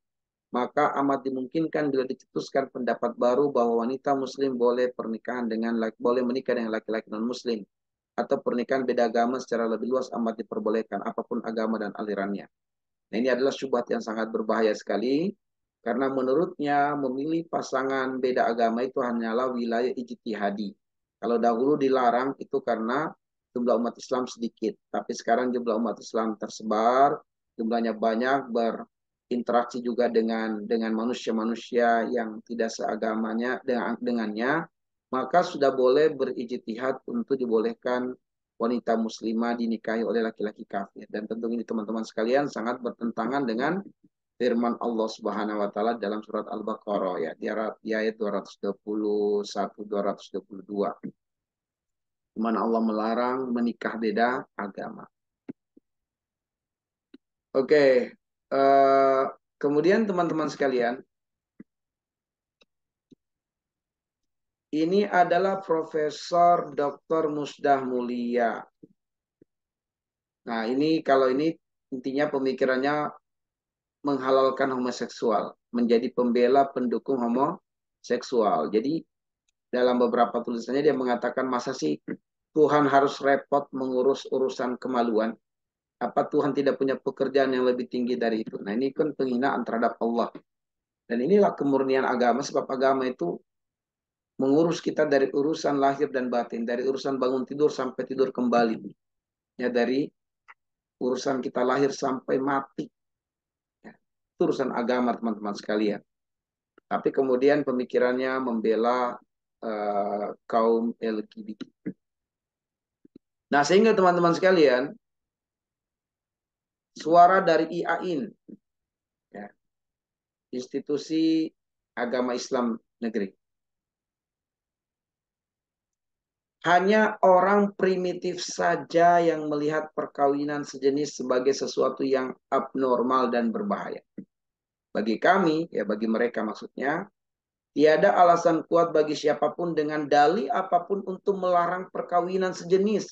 Maka amat dimungkinkan bila dicetuskan pendapat baru bahwa wanita muslim boleh menikah dengan laki-laki non muslim atau pernikahan beda agama secara lebih luas amat diperbolehkan apapun agama dan alirannya. Nah, ini adalah syubhat yang sangat berbahaya sekali karena menurutnya memilih pasangan beda agama itu hanyalah wilayah ijtihadi. Kalau dahulu dilarang itu karena jumlah umat Islam sedikit, tapi sekarang jumlah umat Islam tersebar, jumlahnya banyak, berinteraksi juga dengan manusia-manusia yang tidak seagamanya dengannya, maka sudah boleh berijtihad untuk dibolehkan wanita muslimah dinikahi oleh laki-laki kafir. Dan tentu ini teman-teman sekalian sangat bertentangan dengan firman Allah Subhanahu wa taala dalam surat Al-Baqarah ya, di ayat 221 222. Di mana Allah melarang menikah beda agama. Oke, kemudian teman-teman sekalian, ini adalah Profesor Dr. Musdah Mulia. Nah, kalau ini intinya pemikirannya menghalalkan homoseksual, menjadi pembela pendukung homoseksual. Jadi dalam beberapa tulisannya dia mengatakan masa sih Tuhan harus repot mengurus urusan kemaluan? Apa Tuhan tidak punya pekerjaan yang lebih tinggi dari itu? Nah, ini kan penghinaan terhadap Allah. Dan inilah kemurnian agama, sebab agama itu mengurus kita dari urusan lahir dan batin, dari urusan bangun tidur sampai tidur kembali, ya dari urusan kita lahir sampai mati. Ya. Itu urusan agama teman-teman sekalian. Tapi kemudian pemikirannya membela kaum LGBT. Nah, sehingga teman-teman sekalian, suara dari IAIN, ya, institusi agama Islam negeri, hanya orang primitif saja yang melihat perkawinan sejenis sebagai sesuatu yang abnormal dan berbahaya. Bagi kami, ya bagi mereka maksudnya, tiada alasan kuat bagi siapapun dengan dalih apapun untuk melarang perkawinan sejenis.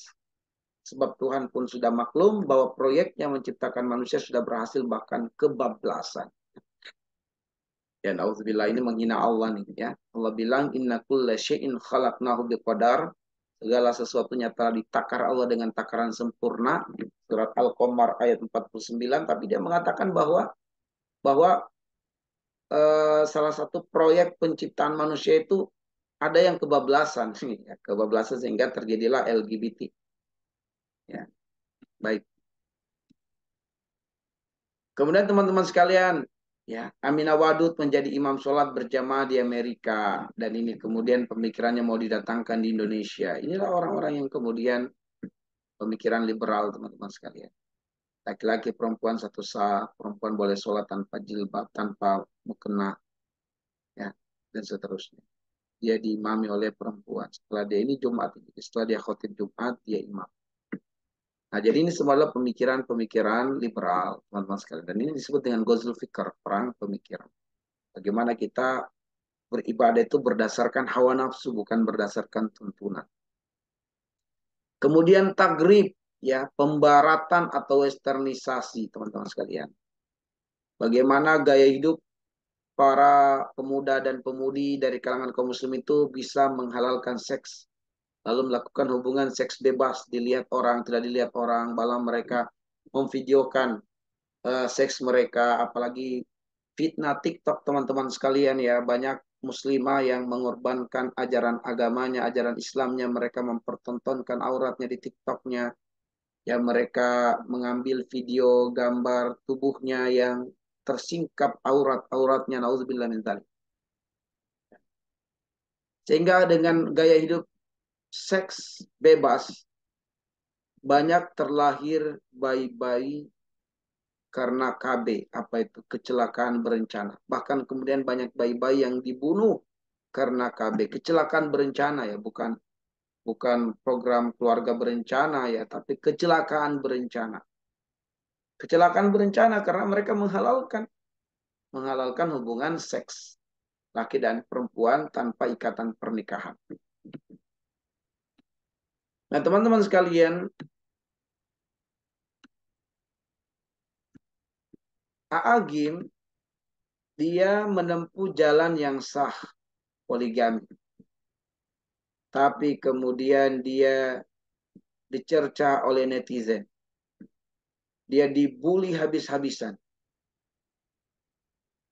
Sebab Tuhan pun sudah maklum bahwa proyeknya menciptakan manusia sudah berhasil bahkan kebablasan. Dan auzubillah, ini menghina Allah nih ya. Allah bilang inna kulla syai'in khalaqnahu biqadar. Segala sesuatunya telah ditakar Allah dengan takaran sempurna. Surat Al-Qamar ayat 49. Tapi dia mengatakan bahwa salah satu proyek penciptaan manusia itu ada yang kebablasan. Ya, kebablasan sehingga terjadilah LGBT. Ya, baik. Kemudian teman-teman sekalian, ya, Aminah Wadud menjadi imam sholat berjamaah di Amerika. Dan ini kemudian pemikirannya mau didatangkan di Indonesia. Inilah orang-orang yang kemudian pemikiran liberal teman-teman sekalian. Laki-laki perempuan satu sah, perempuan boleh sholat tanpa jilbab, tanpa mukena, ya, dan seterusnya. Dia diimami oleh perempuan. Setelah dia ini Jumat, setelah dia khotib Jumat, dia imam. Nah, jadi ini semua adalah pemikiran-pemikiran liberal, teman-teman sekalian. Dan ini disebut dengan Ghazul Fikr, perang pemikiran. Bagaimana kita beribadah itu berdasarkan hawa nafsu, bukan berdasarkan tuntunan. Kemudian tagrib, ya, pembaratan atau westernisasi, teman-teman sekalian. Bagaimana gaya hidup para pemuda dan pemudi dari kalangan kaum muslim itu bisa menghalalkan seks, lalu melakukan hubungan seks bebas, dilihat orang, tidak dilihat orang, malah mereka memvideokan seks mereka, apalagi fitnah TikTok teman-teman sekalian ya, banyak muslimah yang mengorbankan ajaran agamanya, ajaran Islamnya, mereka mempertontonkan auratnya di TikToknya, ya mereka mengambil video gambar tubuhnya yang tersingkap auratnya, naudzubillah min dzalik. Sehingga dengan gaya hidup seks bebas, banyak terlahir bayi-bayi karena KB, apa itu kecelakaan berencana. Bahkan kemudian banyak bayi-bayi yang dibunuh karena KB, kecelakaan berencana ya, bukan program keluarga berencana ya, tapi kecelakaan berencana. Kecelakaan berencana karena mereka menghalalkan hubungan seks laki dan perempuan tanpa ikatan pernikahan. Nah, teman-teman sekalian, A'agim dia menempuh jalan yang sah, poligami. Tapi kemudian dia dicerca oleh netizen. Dia dibully habis-habisan.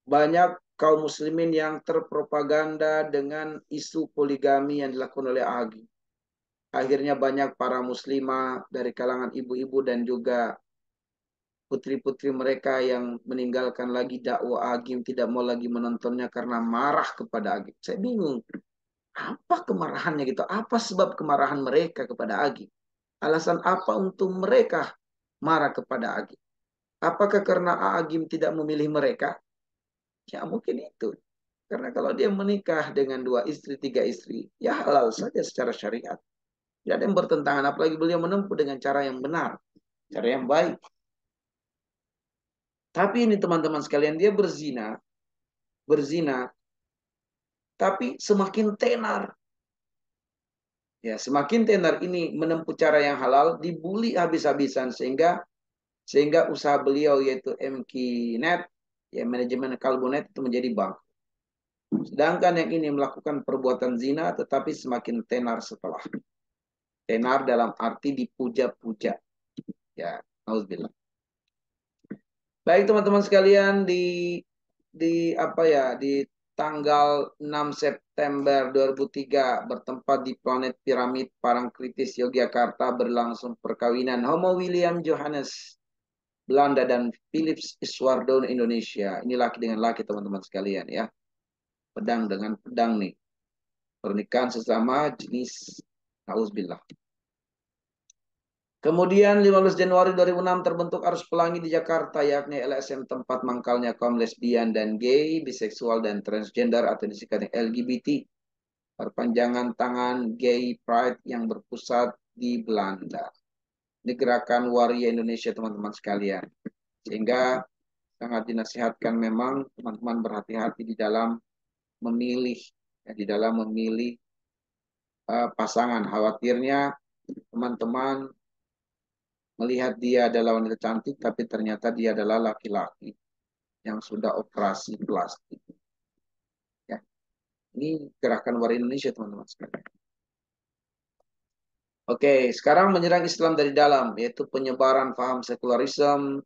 Banyak kaum muslimin yang terpropaganda dengan isu poligami yang dilakukan oleh A'agim. Akhirnya banyak para muslimah dari kalangan ibu-ibu dan juga putri-putri mereka yang meninggalkan lagi dakwah A'agim, tidak mau lagi menontonnya karena marah kepada A'agim. Saya bingung. Apa kemarahannya gitu? Apa sebab kemarahan mereka kepada A'agim? Alasan apa untuk mereka marah kepada A'agim? Apakah karena A'agim tidak memilih mereka? Ya mungkin itu. Karena kalau dia menikah dengan 2 istri, 3 istri, ya halal saja secara syariat. Tidak ada yang bertentangan, apalagi beliau menempuh dengan cara yang benar, cara yang baik. Tapi ini teman-teman sekalian, dia berzina, tapi semakin tenar. Ya, semakin tenar ini menempuh cara yang halal, dibully habis-habisan sehingga usaha beliau yaitu MKNet, ya manajemen Kalbonet itu menjadi bank. Sedangkan yang ini melakukan perbuatan zina tetapi semakin tenar setelah. Tenar dalam arti dipuja-puja. Ya, auzubillah. Baik teman-teman sekalian di apa ya, di tanggal 6 September 2003 bertempat di planet Piramid Parangtritis Yogyakarta berlangsung perkawinan Homo William Johannes Belanda dan Philips Iswardono Indonesia. Ini laki dengan laki teman-teman sekalian ya. Pedang dengan pedang nih. Pernikahan sesama jenis. Nauzubillah. Kemudian 15 Januari 2006 terbentuk Arus Pelangi di Jakarta, yakni LSM, tempat mangkalnya kaum lesbian dan gay, biseksual dan transgender atau disingkat LGBT. Perpanjangan tangan Gay Pride yang berpusat di Belanda. Ini gerakan waria Indonesia teman-teman sekalian. Sehingga sangat dinasihatkan memang teman-teman berhati-hati di dalam memilih, ya, di dalam memilih pasangan. Khawatirnya teman-teman melihat dia adalah wanita cantik, tapi ternyata dia adalah laki-laki yang sudah operasi plastik. Ya. Ini gerakan waria Indonesia, teman-teman sekalian. Oke, sekarang menyerang Islam dari dalam, yaitu penyebaran paham sekularisme.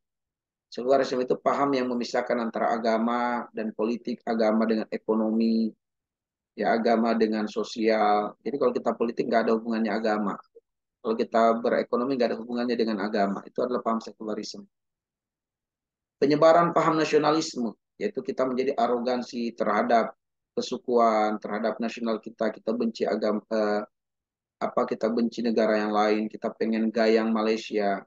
Sekularisme itu paham yang memisahkan antara agama dan politik, agama dengan ekonomi, ya agama dengan sosial. Jadi kalau kita politik nggak ada hubungannya agama. Kalau kita berekonomi nggak ada hubungannya dengan agama. Itu adalah paham sekularisme. Penyebaran paham nasionalisme, yaitu kita menjadi arogansi terhadap kesukuan, terhadap nasional kita. Kita benci agama, kita benci negara yang lain. Kita pengen gayang Malaysia,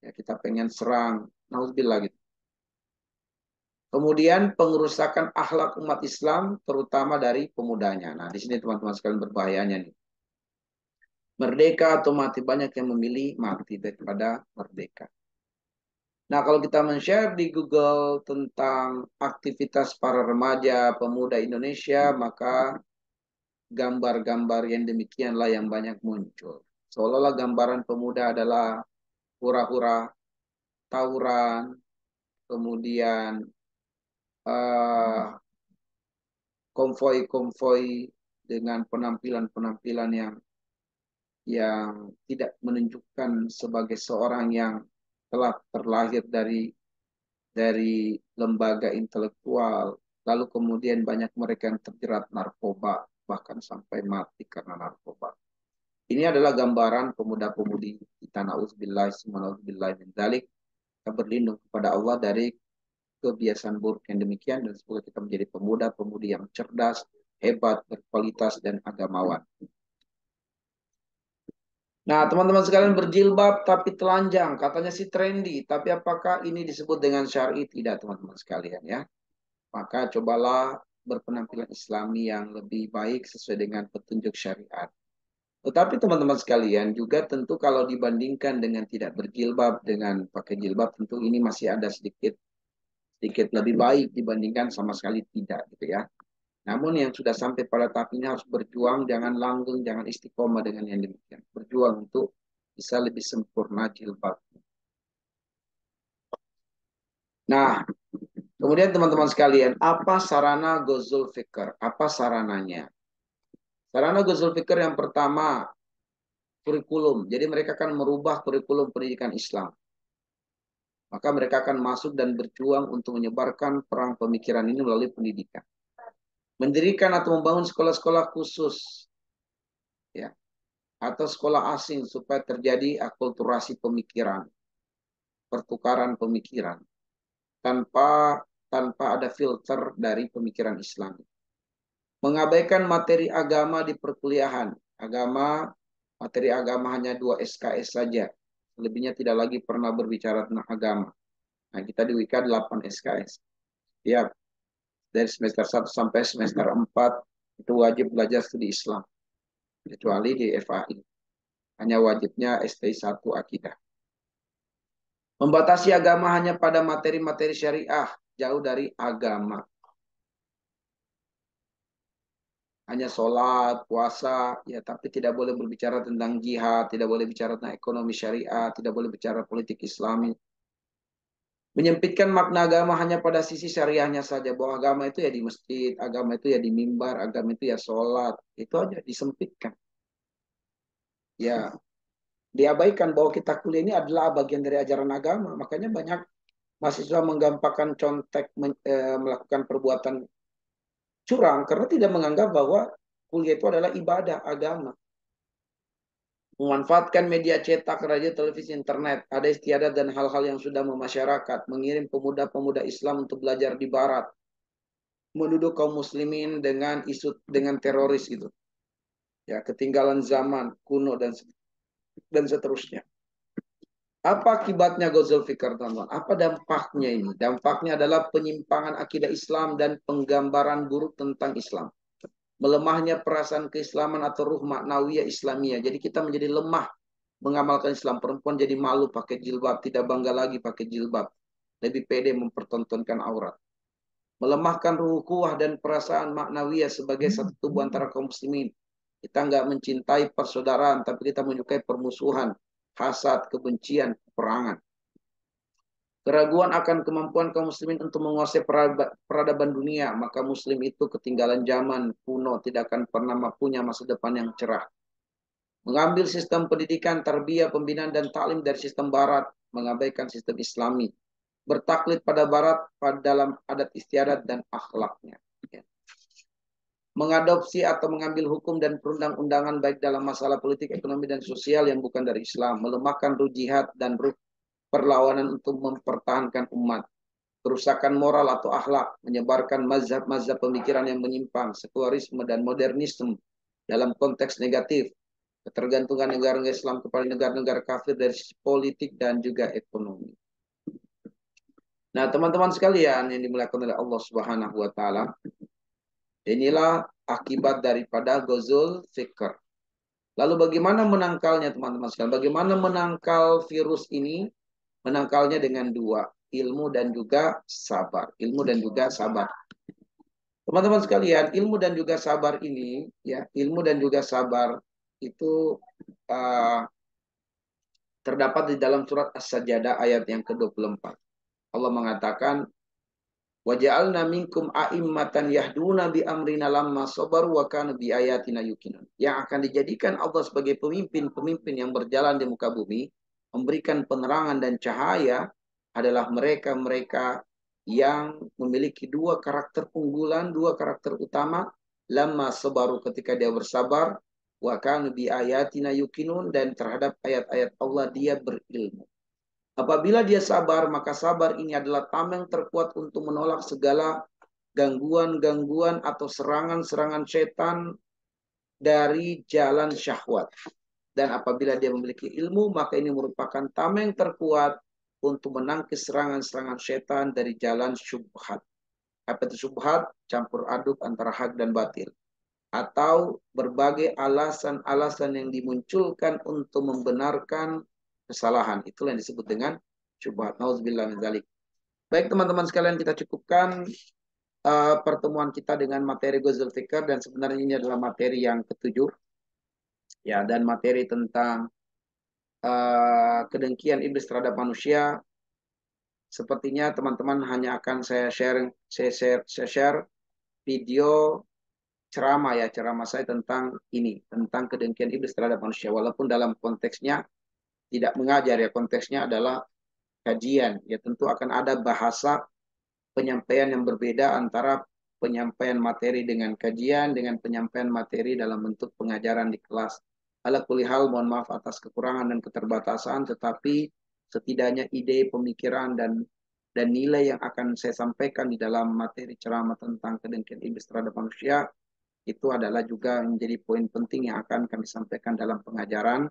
ya kita pengen serang. Nauzubillah gitu. Kemudian pengerusakan akhlak umat Islam, terutama dari pemudanya. Nah, di sini teman-teman sekalian berbahayanya nih. Merdeka atau mati, banyak yang memilih mati daripada merdeka. Nah, kalau kita men-share di Google tentang aktivitas para remaja pemuda Indonesia, maka gambar-gambar yang demikianlah yang banyak muncul. Seolah-olah gambaran pemuda adalah hura-hura, tawuran, kemudian konvoi-konvoi dengan penampilan-penampilan yang tidak menunjukkan sebagai seorang yang telah terlahir dari lembaga intelektual, lalu kemudian banyak mereka yang terjerat narkoba, bahkan sampai mati karena narkoba. Ini adalah gambaran pemuda-pemudi kita, na'udzubillah, subhanallah min dzalik. Kita berlindung kepada Allah dari kebiasaan buruk yang demikian, dan semoga kita menjadi pemuda-pemudi yang cerdas, hebat, berkualitas, dan agamawan. Nah, teman-teman sekalian, berjilbab tapi telanjang, katanya sih trendy, tapi apakah ini disebut dengan syar'i? Tidak, teman-teman sekalian ya. Maka cobalah berpenampilan Islami yang lebih baik sesuai dengan petunjuk syariat. Tetapi teman-teman sekalian, juga tentu kalau dibandingkan dengan tidak berjilbab dengan pakai jilbab, tentu ini masih ada sedikit lebih baik dibandingkan sama sekali tidak gitu ya. Namun yang sudah sampai pada tahap ini harus berjuang, jangan langgeng, jangan istiqomah dengan yang demikian. Berjuang untuk bisa lebih sempurna jilbab. Nah, kemudian teman-teman sekalian, apa sarana Ghazul Fikr? Apa sarananya? Sarana Ghazul Fikr yang pertama, kurikulum. Jadi mereka akan merubah kurikulum pendidikan Islam. Maka mereka akan masuk dan berjuang untuk menyebarkan perang pemikiran ini melalui pendidikan. Mendirikan atau membangun sekolah-sekolah khusus, ya, atau sekolah asing supaya terjadi akulturasi pemikiran, pertukaran pemikiran tanpa ada filter dari pemikiran Islam. Mengabaikan materi agama di perkuliahan. Materi agama hanya 2 SKS saja. Lebihnya tidak lagi pernah berbicara tentang agama. Nah, kita di WIKA 8 SKS. Ya, dari semester 1 sampai semester 4 itu wajib belajar studi Islam. Kecuali di FAI. Hanya wajibnya STI 1 akidah. Membatasi agama hanya pada materi-materi syariah, jauh dari agama. Hanya sholat, puasa, ya, tapi tidak boleh berbicara tentang jihad, tidak boleh bicara tentang ekonomi syariah, tidak boleh bicara politik Islami. Menyempitkan makna agama hanya pada sisi syariahnya saja, bahwa agama itu ya di masjid, agama itu ya di mimbar, agama itu ya sholat, itu aja disempitkan. Ya, diabaikan bahwa kita kuliah ini adalah bagian dari ajaran agama, makanya banyak mahasiswa menggampangkan contek melakukan perbuatan curang karena tidak menganggap bahwa kuliah itu adalah ibadah agama. Memanfaatkan media cetak, radio, televisi, internet, ada istiadat dan hal-hal yang sudah memasyarakat, mengirim pemuda-pemuda Islam untuk belajar di Barat, menuduh kaum muslimin dengan isu dengan teroris itu, ya ketinggalan zaman kuno dan seterusnya. Apa akibatnya Ghazal Fikr, teman-teman? Apa dampaknya ini? Dampaknya adalah penyimpangan akidah Islam dan penggambaran buruk tentang Islam. Melemahnya perasaan keislaman atau ruh maknawiyah Islamiyah. Jadi kita menjadi lemah mengamalkan Islam. Perempuan jadi malu pakai jilbab, tidak bangga lagi pakai jilbab. Lebih pede mempertontonkan aurat. Melemahkan ruh kuah dan perasaan maknawiyah sebagai satu tubuh antara kaum muslimin. Kita nggak mencintai persaudaraan, tapi kita menyukai permusuhan, hasad, kebencian, peperangan. Keraguan akan kemampuan kaum muslimin untuk menguasai peradaban dunia, maka muslim itu ketinggalan zaman kuno, tidak akan pernah punya masa depan yang cerah. Mengambil sistem pendidikan, tarbiyah, pembinaan, dan taklim dari sistem barat, mengabaikan sistem islami. Bertaklid pada barat pada dalam adat istiadat dan akhlaknya. Mengadopsi atau mengambil hukum dan perundang-undangan baik dalam masalah politik, ekonomi, dan sosial yang bukan dari Islam. Melemahkan ruh jihad dan ruh perlawanan untuk mempertahankan umat. Kerusakan moral atau akhlak, menyebarkan mazhab-mazhab pemikiran yang menyimpang, sekularisme dan modernisme dalam konteks negatif, ketergantungan negara-negara Islam kepada negara-negara kafir dari sisi politik dan juga ekonomi. Nah, teman-teman sekalian yang dimuliakan oleh Allah Subhanahu wa taala, inilah akibat daripada Ghazal Fikr. Lalu bagaimana menangkalnya, teman-teman sekalian? Bagaimana menangkal virus ini? Menangkalnya dengan dua, ilmu dan juga sabar. Ilmu dan juga sabar. Teman-teman sekalian, ilmu dan juga sabar ini, ya, ilmu dan juga sabar itu uh, terdapat di dalam surat As-Sajdah ayat yang ke-24. Allah mengatakan, "Waja'alna minkum a'immatan yahduna bi amrina lamma sabaru wa kanu bi ayatina yuqinun." Yang akan dijadikan Allah sebagai pemimpin-pemimpin yang berjalan di muka bumi, memberikan penerangan dan cahaya adalah mereka-mereka yang memiliki dua karakter unggulan, dua karakter utama, lamma sabaru ketika dia bersabar, wa kanu bi ayatina yuqinun dan terhadap ayat-ayat Allah dia berilmu. Apabila dia sabar, maka sabar ini adalah tameng terkuat untuk menolak segala gangguan-gangguan atau serangan-serangan setan dari jalan syahwat. Dan apabila dia memiliki ilmu, maka ini merupakan tameng terkuat untuk menangkis serangan-serangan setan dari jalan syubhat. Apa itu syubhat? Campur aduk antara hak dan batil. Atau berbagai alasan-alasan yang dimunculkan untuk membenarkan kesalahan. Itulah yang disebut dengan syubhat. Nauzubillah min dzalik. Baik teman-teman sekalian, kita cukupkan pertemuan kita dengan materi Ghazal Fikr, dan sebenarnya ini adalah materi yang ketujuh, ya, dan materi tentang kedengkian iblis terhadap manusia. Sepertinya teman-teman hanya akan saya share video ceramah, ya, ceramah saya tentang ini, tentang kedengkian iblis terhadap manusia, walaupun dalam konteksnya tidak mengajar, ya, konteksnya adalah kajian, ya, tentu akan ada bahasa penyampaian yang berbeda antara penyampaian materi dengan kajian dengan penyampaian materi dalam bentuk pengajaran di kelas. Ala kulli hal, mohon maaf atas kekurangan dan keterbatasan, tetapi setidaknya ide, pemikiran dan nilai yang akan saya sampaikan di dalam materi ceramah tentang kedengkian iblis terhadap manusia itu adalah juga menjadi poin penting yang akan kami sampaikan dalam pengajaran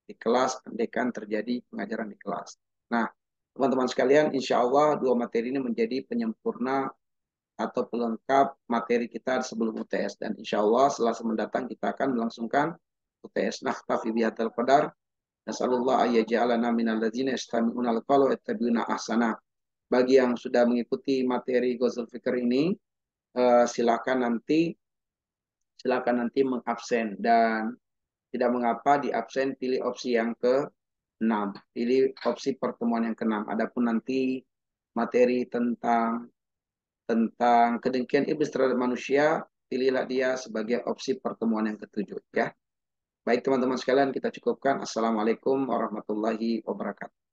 di kelas, andaikan terjadi pengajaran di kelas. Nah, teman-teman sekalian, insya Allah dua materi ini menjadi penyempurna atau pelengkap materi kita sebelum UTS. Dan insya Allah setelah mendatang kita akan melangsungkan UTS. Nakhtafi bihadzal qadar. Nasallallahu ayyaja'alana minal ladzina yastami'una al-qawla wayattabi'una ahsana. Bagi yang sudah mengikuti materi Ghazal Fikr ini, silakan nanti mengabsen, dan tidak mengapa di absen, pilih opsi yang ke-6. Pilih opsi pertemuan yang ke-6. Adapun nanti materi tentang kedengkian iblis terhadap manusia, pilihlah dia sebagai opsi pertemuan yang ke-7, ya. Baik teman-teman sekalian, kita cukupkan. Assalamualaikum warahmatullahi wabarakatuh.